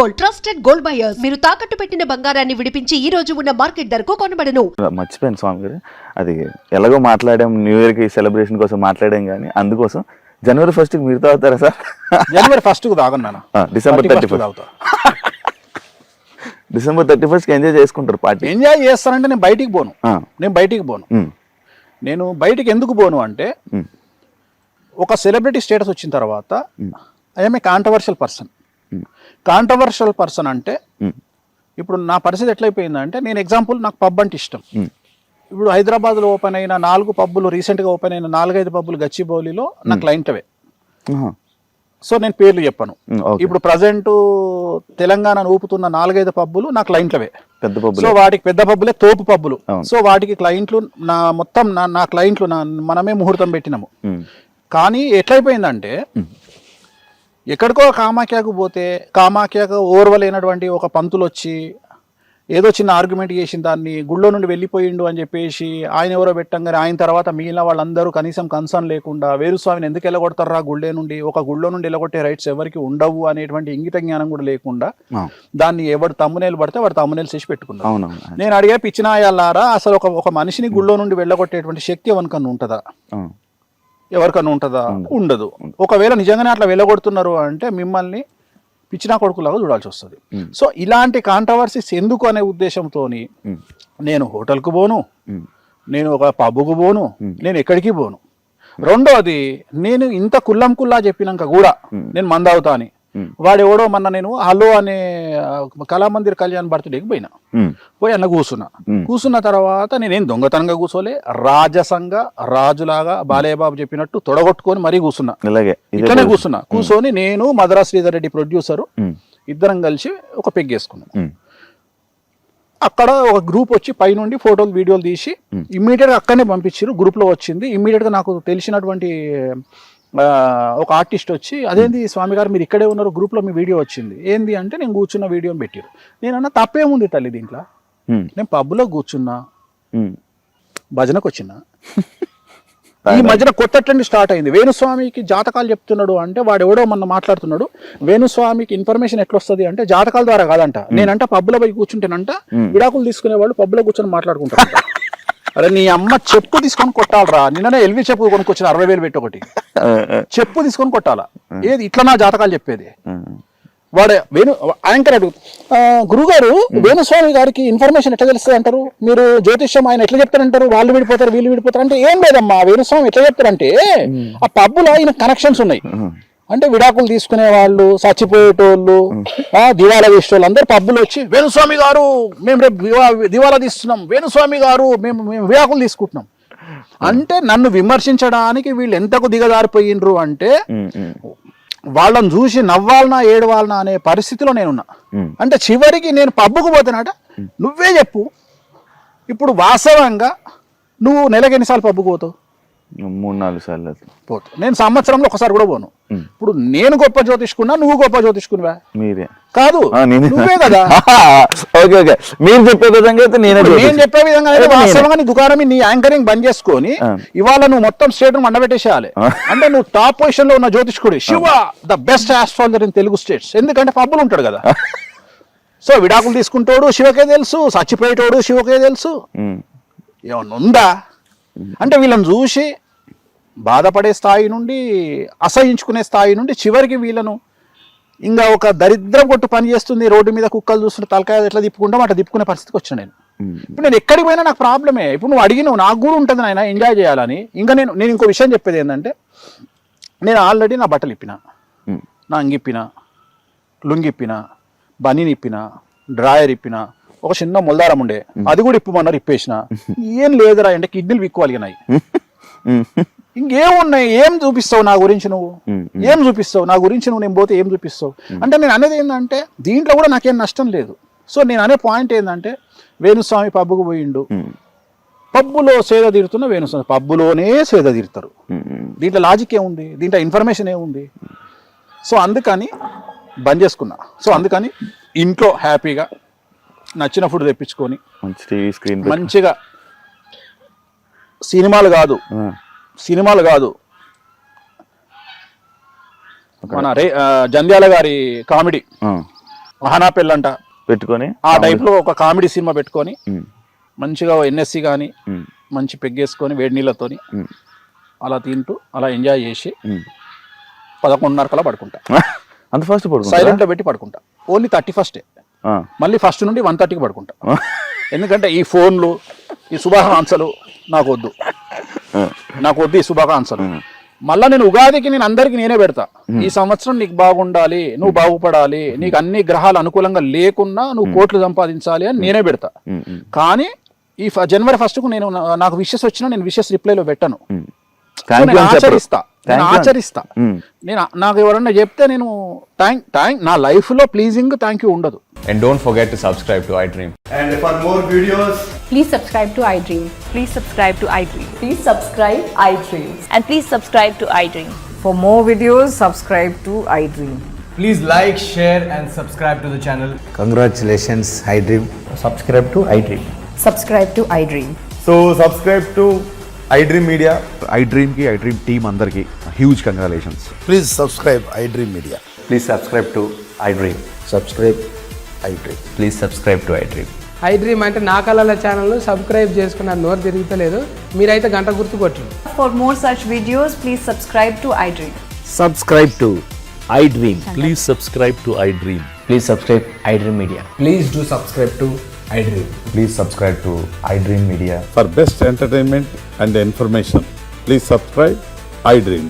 Gold trusted gold buyers. మీరు తాకట్టు పెట్టిన బంగారాన్ని విడిపించి ఈ రోజు ఉన్న మార్కెట్ ధరకు కొనబడను. మర్చిపోయాను స్వామి గారు, అది ఎలాగో మాట్లాడాం, న్యూ ఇయర్ కి సెలబ్రేషన్ కోసం మాట్లాడాం, కానీ అందుకోసం జనవరి 1st మీరు తాగుతారా సార్? జనవరి 1st తాగను, డిసెంబర్ 31 డిసెంబర్ 31st ఎంజాయ్ చేసుకుంటారు పార్టీ. ఎంజాయ్ చేస్తానంటే నేను బయటికి పోను. నేను బయటికి ఎందుకు పోను అంటే, ఒక సెలబ్రిటీ స్టేటస్ వచ్చిన తర్వాత ఐఎమ్ ఏ కాంట్రవర్షియల్ పర్సన్ అంటే ఇప్పుడు నా పరిస్థితి ఎట్లయిపోయిందంటే, నేను ఎగ్జాంపుల్, నాకు పబ్ అంటే ఇష్టం. ఇప్పుడు హైదరాబాద్లో ఓపెన్ అయిన 4 పబ్బులు, రీసెంట్గా ఓపెన్ అయిన 4-5 పబ్బులు గచ్చిబౌలిలో నా క్లయింట్వే. సో నేను పేర్లు చెప్పను. ఇప్పుడు ప్రజెంట్ తెలంగాణ ఊపుతున్న 4-5 పబ్బులు నా క్లయింట్లవే. సో వాటికి పెద్ద పబ్బులే తోపు పబ్బులు. సో వాటికి క్లయింట్లు నా క్లయింట్లు మనమే ముహూర్తం పెట్టినాము. కానీ ఎట్లయిపోయిందంటే, ఎక్కడికో కామాఖ్యకు పోతే కామాఖ్యకు ఓర్వలేనటువంటి ఒక పంతులు వచ్చి ఏదో చిన్న ఆర్గ్యుమెంట్ చేసిన దాన్ని గుళ్ళో నుండి వెళ్ళిపోయిండు అని చెప్పేసి ఆయన ఎవరో పెట్టంగానే ఆయన తర్వాత మిగిలిన వాళ్ళందరూ కనీసం కన్సర్న్ లేకుండా వేరుస్వామిని ఎందుకు వెళ్ళగొడతారా గుళ్ళే నుండి, ఒక గుళ్ళో నుండి వెళ్ళగొట్టే రైట్స్ ఎవరికి ఉండవు అనేటువంటి ఇంగిత జ్ఞానం కూడా లేకుండా దాన్ని ఎవరు తమ్మునేలు పడితే వాడు తమ్మునేలు చేసి పెట్టుకున్నారు. నేను అడిగే పిచ్చినాయాలారా, అసలు ఒక మనిషిని గుళ్ళో నుండి వెళ్ళగొట్టేటువంటి శక్తి ఎవరికన్నా ఉంటుందా? ఉండదు. ఒకవేళ నిజంగానే అట్లా వెళ్ళగొడుతున్నారు అంటే మిమ్మల్ని పిచ్చినా కొడుకులాగా చూడాల్సి వస్తుంది. సో ఇలాంటి కాంట్రవర్సీస్ ఎందుకు అనే ఉద్దేశంతో నేను హోటల్కు పోను, నేను ఒక పబ్కు పోను, నేను ఎక్కడికి పోను. రెండోది, నేను ఇంత కుల్లా చెప్పినాక కూడా నేను మందావుతా అని వాడు ఎవడో మొన్న నేను హలో అనే కళామందిర్ కళ్యాణ్ బర్త్డేకి పోయి అన్న కూర్చున్న తర్వాత నేనేం దొంగతనంగా కూర్చోలే, రాజసంగా రాజులాగా బాలయ్యబాబు చెప్పినట్టు తొడగొట్టుకొని మరీ కూర్చున్నా. ఇట్లనే కూర్చొని నేను మద్రాస్ శ్రీధర్ రెడ్డి ప్రొడ్యూసరు ఇద్దరం కలిసి ఒక పెగ్గేసుకున్నాం. అక్కడ ఒక గ్రూప్ వచ్చి పైనుండి ఫోటోలు వీడియోలు తీసి ఇమ్మీడియట్గా అక్కడనే పంపించారు. గ్రూప్లో వచ్చింది. ఇమ్మీడియట్గా నాకు తెలిసినటువంటి ఒక ఆర్టిస్ట్ వచ్చి, అదేంది స్వామి గారు మీరు ఇక్కడే ఉన్నారు, గ్రూప్లో మీ వీడియో వచ్చింది ఏంది అంటే, నేను కూర్చున్న వీడియోని పెట్టారు. నేనన్నా తప్పేముంది తల్లి దీంట్లో, నేను పబ్లో కూర్చున్నా, భజనకు వచ్చిన. ఈ మధ్యన కొత్తట్లండి స్టార్ట్ అయింది. వేణుస్వామికి జాతకాలు చెప్తున్నాడు అంటే వాడు ఎవడో మొన్న మాట్లాడుతున్నాడు. వేణుస్వామికి ఇన్ఫర్మేషన్ ఎట్లా వస్తుంది అంటే జాతకాల ద్వారా కాదంట. నేనంట పబ్లో పోయి కూర్చుంటేనంట విడాకులు తీసుకునే వాళ్ళు పబ్లో కూర్చొని మాట్లాడుకుంటారు. అరే నీ అమ్మ చెప్పు తీసుకొని కొట్టాలరా, నిన్ననే ఎల్వి చెప్పు కొనుక్కొచ్చిన 60,000 పెట్టి ఒకటి చెప్పు తీసుకొని కొట్టాలా. ఏది ఇట్లా నా జాతకాలు చెప్పేది? వాడే యాంకర్ అడుగు, గురుగారు వేణుస్వామి గారికి ఇన్ఫర్మేషన్ ఎట్లా తెలుస్తుంది అంటారు, మీరు జ్యోతిష్యం ఆయన ఎట్లా చెప్తారంటారు, వాళ్ళు విడిపోతారు వీళ్ళు విడిపోతారు అంటే, ఏం లేదమ్మా వేణుస్వామి ఎట్లా చెప్తారంటే ఆ పబ్బులో ఆయన కనెక్షన్స్ ఉన్నాయి. అంటే విడాకులు తీసుకునే వాళ్ళు, చచ్చిపోయేటోళ్ళు, దివాలా తీసేటోళ్ళు అందరు పబ్బులు వచ్చి వేణుస్వామి గారు మేము రేపు దివాలా తీస్తున్నాం, వేణుస్వామి గారు మేము విడాకులు తీసుకుంటున్నాం అంటే, నన్ను విమర్శించడానికి వీళ్ళు ఎంతకు దిగజారిపోయినరు అంటే, వాళ్ళని చూసి నవ్వాలనా ఏడవాలనా అనే పరిస్థితిలో నేనున్నా. అంటే చివరికి నేను పబ్బుకు పోతానట, నువ్వే చెప్పు ఇప్పుడు వాస్తవంగా నువ్వు నెలకి ఎన్నిసార్లు పబ్బుకు పోతావు? 3-4 సార్లు పోతా. నేను సంవత్సరంలో ఒకసారి కూడా పోను. ఇప్పుడు నేను గొప్ప జ్యోతిష్కున్నా, నువ్వు గొప్ప జ్యోతిష్కునివా? మీరే కాదు, నువ్వే కదా. మీరు చెప్పే విధంగా నేను చెప్పే విధంగా వాస్తవంగా నీ దుకాణం నీ యాంకరింగ్ బంద్ చేసుకొని ఇవాళ నువ్వు మొత్తం స్టేట్ మండబెట్టేసేయాలి. అంటే నువ్వు టాప్ పొజిషన్ లో ఉన్న జ్యోతిష్కుడు Shiva, the best astrologer in Telugu states. ఎందుకంటే పబ్బులు ఉంటాడు కదా. సో విడాకులు తీసుకుంటాడు శివకే తెలుసు, చచ్చిపోయేటోడు శివకే తెలుసు. ఏమన్నా ఉందా అంటే, వీళ్ళని చూసి బాధపడే స్థాయి నుండి, అసహించుకునే స్థాయి నుండి చివరికి వీళ్ళను ఇంకా ఒక దరిద్రం కొట్టు పని చేస్తుంది. రోడ్డు మీద కుక్కలు చూస్తుంటే తలకాయ ఎట్లా తిప్పుకుంటాం అట్లా తిప్పుకునే పరిస్థితికి వచ్చిన నేను. ఇప్పుడు నేను ఎక్కడికి పోయినా నాకు ప్రాబ్లమే. ఇప్పుడు నువ్వు అడిగినావు, నాకు కూడా ఉంటుంది నాయన ఎంజాయ్ చేయాలని. ఇంకా నేను ఇంకో విషయం చెప్పేది ఏంటంటే, నేను ఆల్రెడీ నా బట్టలు ఇప్పిన, నా అంగిప్పిన, లుంగిప్పిన, బనీని ఇప్పిన, డ్రాయర్ ఇప్పిన, ఒక చిన్న మొల్దారం ఉండే అది కూడా ఇప్పమన్నారు, ఇప్పేసిన. ఏం లేదురా అంటే కిడ్నీలు విక్కువలిగినాయి. ఇంకేమున్నాయి? ఏం చూపిస్తావు నా గురించి? నువ్వు ఏం చూపిస్తావు నా గురించి? నేను పోతే ఏం చూపిస్తావు అంటే, నేను అనేది ఏంటంటే దీంట్లో కూడా నాకేం నష్టం లేదు. సో నేను అనే పాయింట్ ఏంటంటే, వేణుస్వామి పబ్బుకు పోయిండు, పబ్బులో సేద తీరుతున్న వేణుస్వామి పబ్బులోనే సేద తీరుతారు. దీంట్లో లాజిక్ ఏముంది? దీంట్లో ఇన్ఫర్మేషన్ ఏముంది? సో అందుకని బంద్ చేసుకున్నా. సో అందుకని ఇంట్లో హ్యాపీగా నచ్చిన ఫుడ్ తెప్పించుకొని మంచిగా, సినిమాలు కాదు మన జంధ్యాల గారి కామెడీ ఆహనా పెళ్ళంట పెట్టుకొని ఆ టైప్ లో ఒక కామెడీ సినిమా పెట్టుకొని ఉమ్, మంచిగా ఎన్ఎస్సి కానీ ఉమ్, మంచి పెగ్గేసుకొని వేడి నీళ్ళతోని ఉమ్, అలా తింటూ అలా ఎంజాయ్ చేసి ఉమ్. 11:30 పడుకుంటా. అంత ఫస్ట్ పడుకుంటా సైలెంట్ లో పెట్టి పడుకుంటా. ఓన్లీ 31st మళ్ళీ ఫస్ట్ నుండి 1:30కి పడుకుంటా. ఎందుకంటే ఈ ఫోన్లు ఈ శుభాకాంక్షలు నాకు వద్దు ఈ శుభాకాంక్షలు. మళ్ళా నేను ఉగాదికి నేను అందరికి నేనే పెడతా, ఈ సంవత్సరం నీకు బాగుండాలి, నువ్వు బాగుపడాలి, నీకు అన్ని గ్రహాలు అనుకూలంగా లేకున్నా నువ్వు కోట్లు సంపాదించాలి అని నేనే పెడతా. కానీ ఈ జనవరి 1కు నేను నాకు విషెస్ వచ్చినా నేను విషెస్ రిప్లైలో పెట్టను. నేను ఆచరిస్తా. నేను నాకు ఎవరన్నా చెప్తే నేను థ్యాంక్ నా లైఫ్ లో ప్లీజింగ్ థ్యాంక్ యూ ఉండదు. And don't forget to subscribe to iDream. And for more videos, Please subscribe to iDream. Please subscribe to iDream. Please subscribe iDream. And please subscribe to iDream. For more videos, subscribe to iDream. please like, share, and subscribe to the channel. Congratulations, iDream. Subscribe to iDream. Subscribe to iDream. So subscribe to iDream Media. iDream ki iDream team andarki huge congratulations. Please subscribe iDream Media. Please subscribe to iDream. Subscribe iDream. Please subscribe to iDream. iDream అంటే నా కళల channel subscribe చేసుకున్న నోరు తిరుగుతలేదు, మీరైతే గంట గుర్తు కొట్టండి. For more such videos, please subscribe to iDream. Subscribe to iDream. Please subscribe to iDream. Please subscribe iDream Media. Please do subscribe to iDream. Please subscribe to iDream Media. For best entertainment and information, please subscribe iDream.